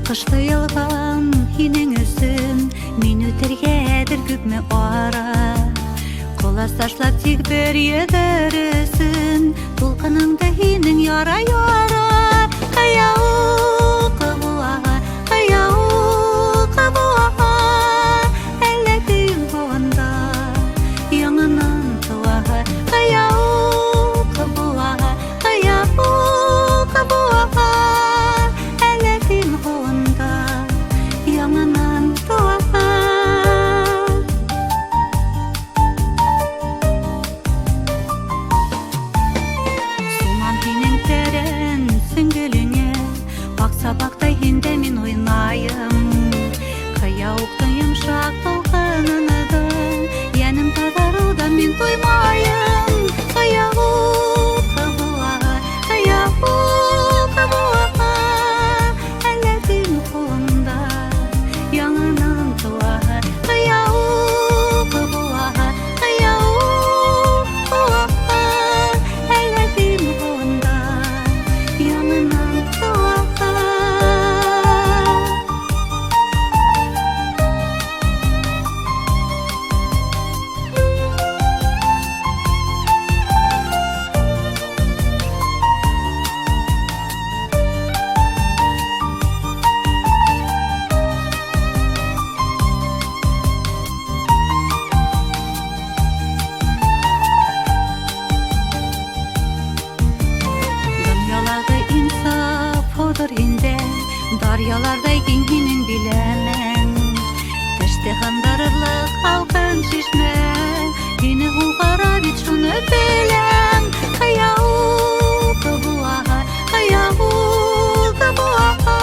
Кышты ялгам һинең өсөн, мин үтергәдер күпме ара. Колас ташлап тик бер йөгерөсөн, тулкыныңда һинең яра-яра. Каяу кабуага, каяу кабуага, әллә кем һаванда яңынан туага. Каяу кабуага, каяу кабуага, әллә кем һаванда яңынан туага. Суман һинең тәрән сөңгелеңә, сабақтай һиндә мин уйнайым. Каяуктың йомшак тулкынына да янем тадаруда мин туймайым. Каяу кабуага, каяу кабуага, әллә кем һаванда яңынан туага. Каяу кабуага, каяу кабуага, әллә кем һаванда яңынан туага. Дөньяларда инсаф одыр инде, дарьялардай киң һинең биләмәң. Төште хандарырлык халкын шишмә, һине һугара бит шуны беләм. Каяу кабуага, каяу кабуага,